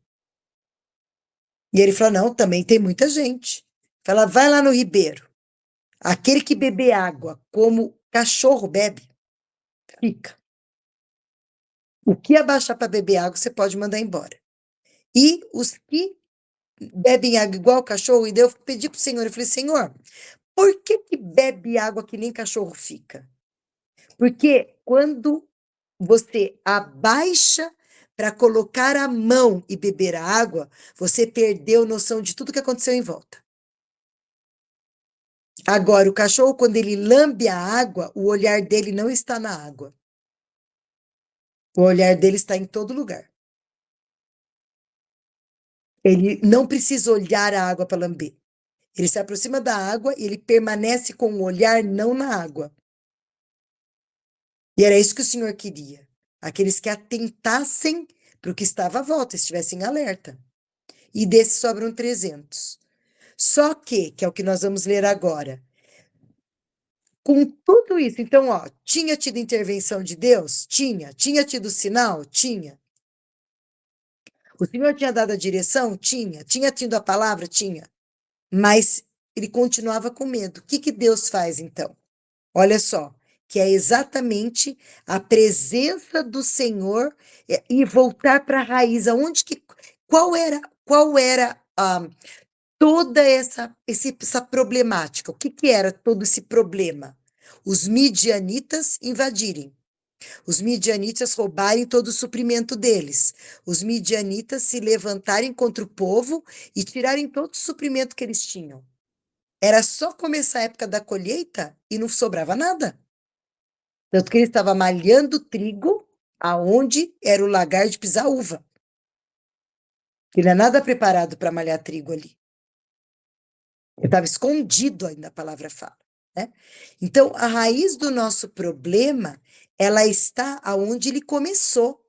E ele fala, não, também tem muita gente. Fala, vai lá no ribeiro. Aquele que beber água como cachorro bebe, fica. O que abaixar para beber água, você pode mandar embora. E os que bebem água igual cachorro, e daí eu pedi para o Senhor, eu falei, Senhor, por que bebe água que nem cachorro fica? Porque quando você abaixa para colocar a mão e beber a água, você perdeu noção de tudo que aconteceu em volta. Agora, o cachorro, quando ele lambe a água, o olhar dele não está na água. O olhar dele está em todo lugar. Ele não precisa olhar a água para lamber. Ele se aproxima da água e ele permanece com o olhar não na água. E era isso que o Senhor queria. Aqueles que atentassem para o que estava à volta, estivessem alerta. E desses sobram 300. Só que é o que nós vamos ler agora. Com tudo isso, então, ó, tinha tido intervenção de Deus? Tinha. Tinha tido sinal? Tinha. O Senhor tinha dado a direção? Tinha. Tinha tido a palavra? Tinha. Mas ele continuava com medo. O que Deus faz, então? Olha só, que é exatamente a presença do Senhor e voltar para a raiz, aonde que, qual era toda essa problemática? O que era todo esse problema? Os midianitas invadirem. Os midianitas roubarem todo o suprimento deles. Os midianitas se levantarem contra o povo e tirarem todo o suprimento que eles tinham. Era só começar a época da colheita e não sobrava nada. Tanto que ele estava malhando trigo aonde era o lagar de pisar uva. Ele não é nada preparado para malhar trigo ali. Ele estava escondido ainda, a palavra fala, né? Então, a raiz do nosso problema, ela está aonde ele começou.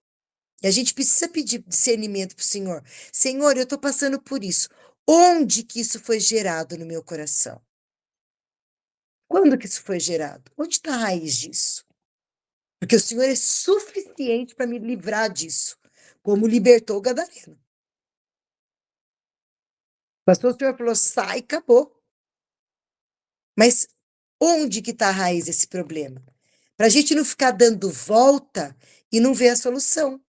E a gente precisa pedir discernimento para o Senhor. Senhor, eu estou passando por isso. Onde que isso foi gerado no meu coração? Quando que isso foi gerado? Onde está a raiz disso? Porque o Senhor é suficiente para me livrar disso, como libertou o gadareno. O pastor, o Senhor falou, sai, acabou. Mas onde que está a raiz desse problema? Para a gente não ficar dando volta e não ver a solução.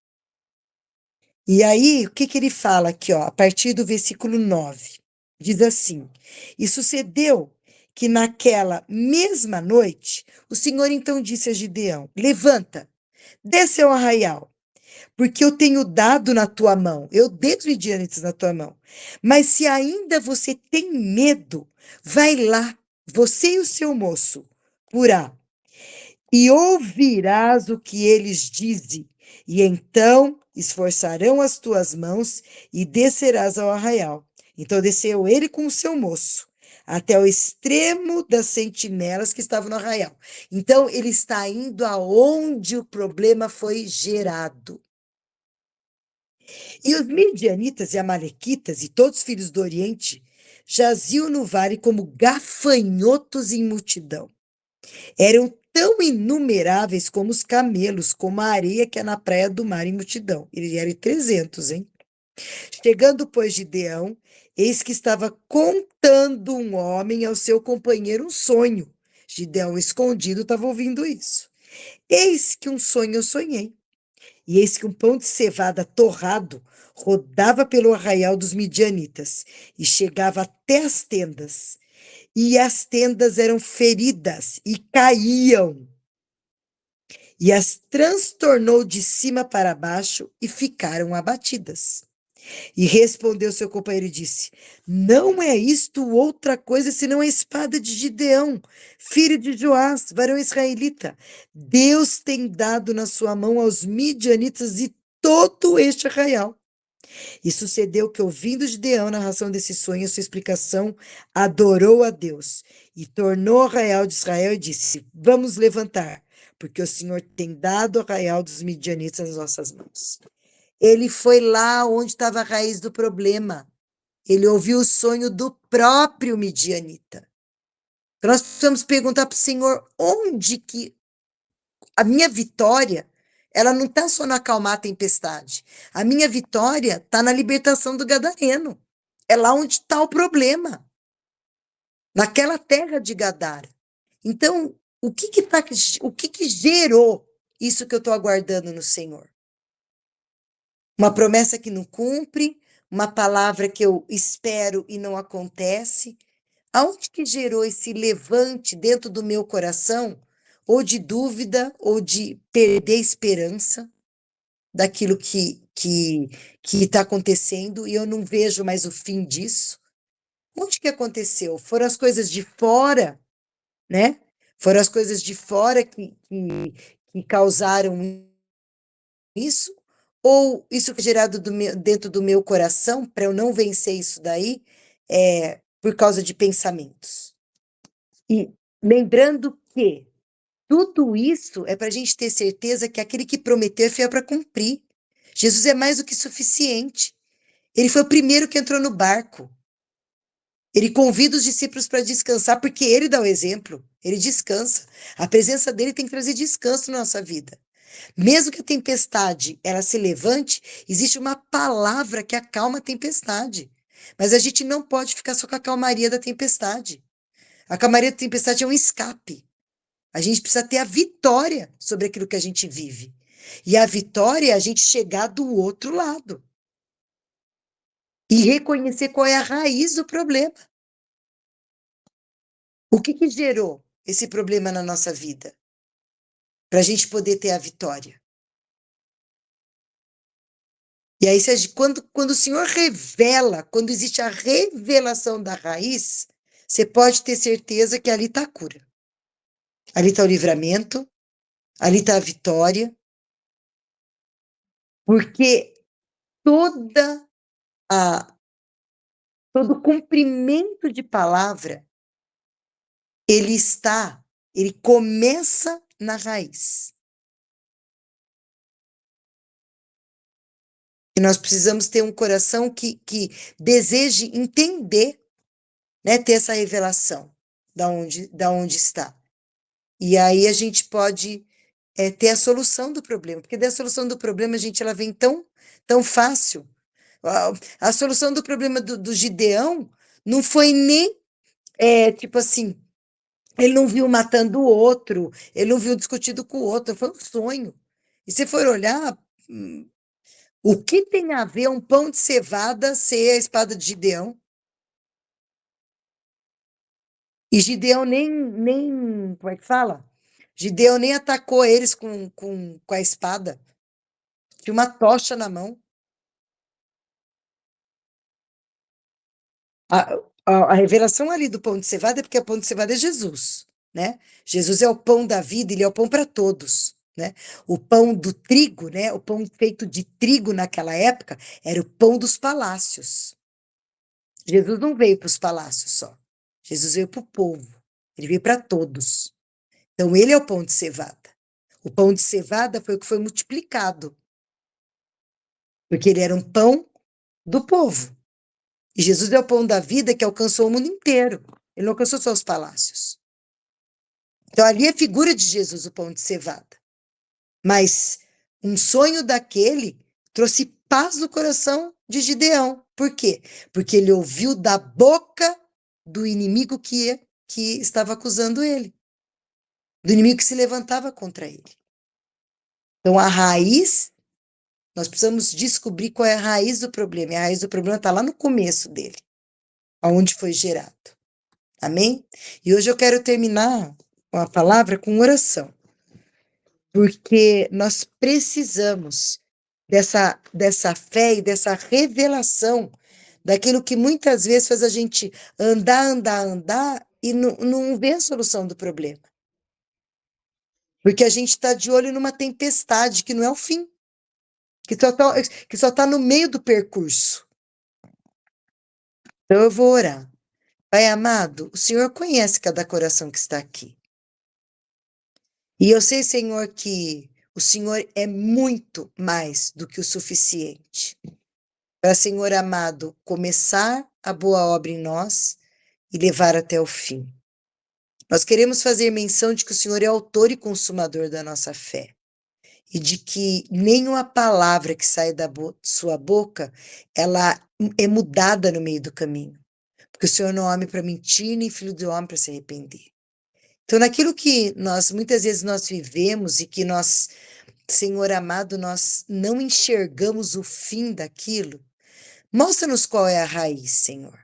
E aí, o que ele fala aqui, ó, a partir do versículo 9? Diz assim: E sucedeu que naquela mesma noite, o Senhor então disse a Gideão: Levanta, desce ao arraial, porque eu tenho dado na tua mão, eu dei os midianitas na tua mão. Mas se ainda você tem medo, vai lá, você e o seu moço, Purá, e ouvirás o que eles dizem, e então esforçarão as tuas mãos e descerás ao arraial. Então desceu ele com o seu moço, até o extremo das sentinelas que estavam no arraial. Então ele está indo aonde o problema foi gerado. E os midianitas e amalequitas e todos os filhos do Oriente jaziam no vale como gafanhotos em multidão. Eram tão inumeráveis como os camelos, como a areia que é na praia do mar em multidão. Ele era 300, hein? Chegando, pois, Gideão, eis que estava contando um homem ao seu companheiro um sonho. Gideão, escondido, estava ouvindo isso. Eis que um sonho eu sonhei. E eis que um pão de cevada torrado rodava pelo arraial dos midianitas e chegava até as tendas. E as tendas eram feridas e caíam. E as transtornou de cima para baixo e ficaram abatidas. E respondeu seu companheiro e disse: Não é isto outra coisa senão a espada de Gideão, filho de Joás, varão israelita. Deus tem dado na sua mão aos midianitas e todo este arraial. E sucedeu que, ouvindo Gideão a narração desse sonho, sua explicação, adorou a Deus e tornou o arraial de Israel e disse: Vamos levantar, porque o Senhor tem dado o arraial dos midianitas nas nossas mãos. Ele foi lá onde estava a raiz do problema. Ele ouviu o sonho do próprio midianita. Então nós precisamos perguntar para o Senhor onde que a minha vitória, ela não está só no acalmar a tempestade. A minha vitória está na libertação do gadareno. É lá onde está o problema. Naquela terra de Gadara. Então, o que gerou isso que eu estou aguardando no Senhor? Uma promessa que não cumpre, uma palavra que eu espero e não acontece. Aonde que gerou esse levante dentro do meu coração, ou de dúvida, ou de perder esperança daquilo que está acontecendo e eu não vejo mais o fim disso? Onde que aconteceu? Foram as coisas de fora, né? Foram as coisas de fora que causaram isso? Ou isso que é gerado dentro do meu coração, para eu não vencer isso daí, é por causa de pensamentos? E lembrando que tudo isso é para a gente ter certeza que aquele que prometeu é fiel para cumprir. Jesus é mais do que suficiente. Ele foi o primeiro que entrou no barco. Ele convida os discípulos para descansar, porque ele dá o exemplo. Ele descansa. A presença dele tem que trazer descanso na nossa vida. Mesmo que a tempestade ela se levante, existe uma palavra que acalma a tempestade. Mas a gente não pode ficar só com a calmaria da tempestade. A calmaria da tempestade é um escape. A gente precisa ter a vitória sobre aquilo que a gente vive. E a vitória é a gente chegar do outro lado. E reconhecer qual é a raiz do problema. O que gerou esse problema na nossa vida? Para a gente poder ter a vitória. E aí, quando o Senhor revela, quando existe a revelação da raiz, você pode ter certeza que ali está a cura. Ali está o livramento, ali está a vitória, porque toda todo cumprimento de palavra, ele começa na raiz. E nós precisamos ter um coração que deseje entender, né, ter essa revelação da onde está. E aí a gente pode ter a solução do problema, porque da solução do problema, gente, ela vem tão fácil. A solução do problema do Gideão não foi nem, tipo assim, ele não viu matando o outro, ele não viu discutindo com o outro, foi um sonho. E se for olhar, o que tem a ver um pão de cevada ser a espada de Gideão? E Gideão nem, como é que fala? Gideão nem atacou eles com a espada. Tinha uma tocha na mão. A revelação ali do pão de cevada é porque o pão de cevada é Jesus, né? Jesus é o pão da vida, ele é o pão para todos, né? O pão do trigo, né? O pão feito de trigo naquela época era o pão dos palácios. Jesus não veio para os palácios só. Jesus veio para o povo. Ele veio para todos. Então ele é o pão de cevada. O pão de cevada foi o que foi multiplicado, porque ele era um pão do povo. E Jesus é o pão da vida que alcançou o mundo inteiro. Ele não alcançou só os palácios. Então, ali é a figura de Jesus, o pão de cevada. Mas um sonho daquele trouxe paz no coração de Gideão. Por quê? Porque ele ouviu da boca do inimigo que estava acusando ele. Do inimigo que se levantava contra ele. Então, a raiz, nós precisamos descobrir qual é a raiz do problema. E a raiz do problema está lá no começo dele, aonde foi gerado. Amém? E hoje eu quero terminar a palavra com oração, porque nós precisamos dessa fé e dessa revelação daquilo que muitas vezes faz a gente andar e não vê a solução do problema. Porque a gente está de olho numa tempestade que não é o fim, que só tá no meio do percurso. Então eu vou orar. Pai amado, o Senhor conhece cada coração que está aqui. E eu sei, Senhor, que o Senhor é muito mais do que o suficiente para, Senhor amado, começar a boa obra em nós e levar até o fim. Nós queremos fazer menção de que o Senhor é autor e consumador da nossa fé e de que nenhuma palavra que sai da sua boca, ela é mudada no meio do caminho, porque o Senhor não é homem para mentir, nem filho de homem para se arrepender. Então, naquilo que muitas vezes nós vivemos e que nós, Senhor amado, nós não enxergamos o fim daquilo, mostra-nos qual é a raiz, Senhor.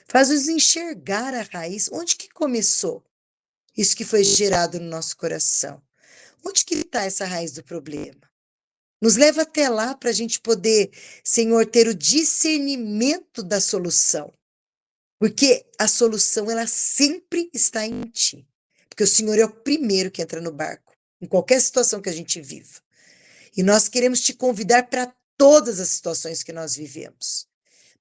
Faz-nos enxergar a raiz. Onde que começou isso que foi gerado no nosso coração? Onde que está essa raiz do problema? Nos leva até lá para a gente poder, Senhor, ter o discernimento da solução. Porque a solução, ela sempre está em Ti. Porque o Senhor é o primeiro que entra no barco, em qualquer situação que a gente viva. E nós queremos te convidar para todas as situações que nós vivemos.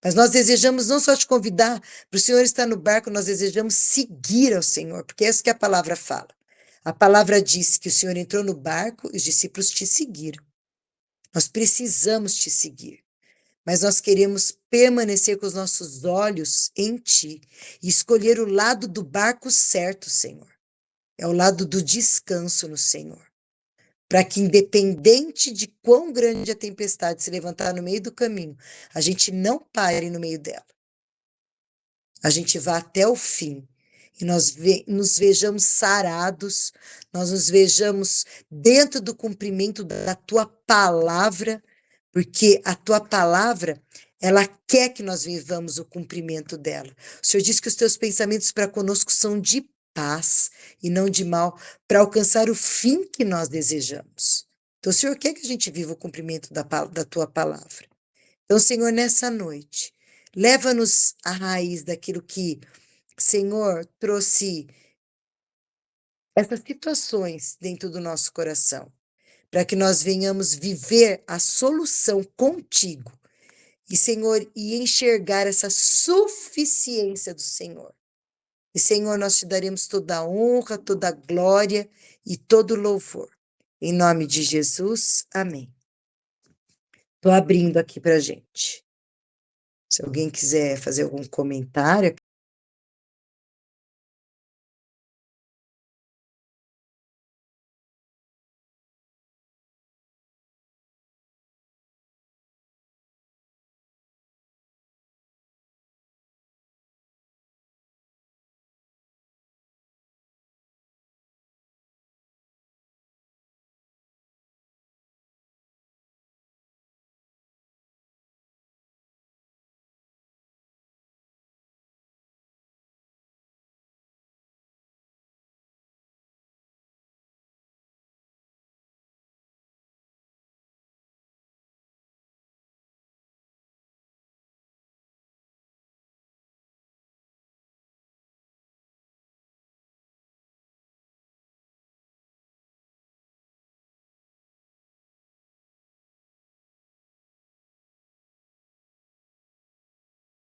Mas nós desejamos não só te convidar para o Senhor estar no barco, nós desejamos seguir ao Senhor, porque é isso que a palavra fala. A palavra diz que o Senhor entrou no barco e os discípulos te seguiram. Nós precisamos te seguir, mas nós queremos permanecer com os nossos olhos em ti e escolher o lado do barco certo, Senhor. É o lado do descanso no Senhor. Para que, independente de quão grande a tempestade se levantar no meio do caminho, a gente não pare no meio dela. A gente vá até o fim e nós nos vejamos sarados, nós nos vejamos dentro do cumprimento da tua palavra, porque a tua palavra, ela quer que nós vivamos o cumprimento dela. O Senhor diz que os teus pensamentos para conosco são de paz e não de mal, para alcançar o fim que nós desejamos. Então, o Senhor quer que a gente viva o cumprimento da tua palavra. Então, Senhor, nessa noite, leva-nos à raiz daquilo que, Senhor, trouxe essas situações dentro do nosso coração, para que nós venhamos viver a solução contigo. E, Senhor, e enxergar essa suficiência do Senhor. E, Senhor, nós te daremos toda a honra, toda a glória e todo o louvor. Em nome de Jesus, amém. Estou abrindo aqui para a gente. Se alguém quiser fazer algum comentário.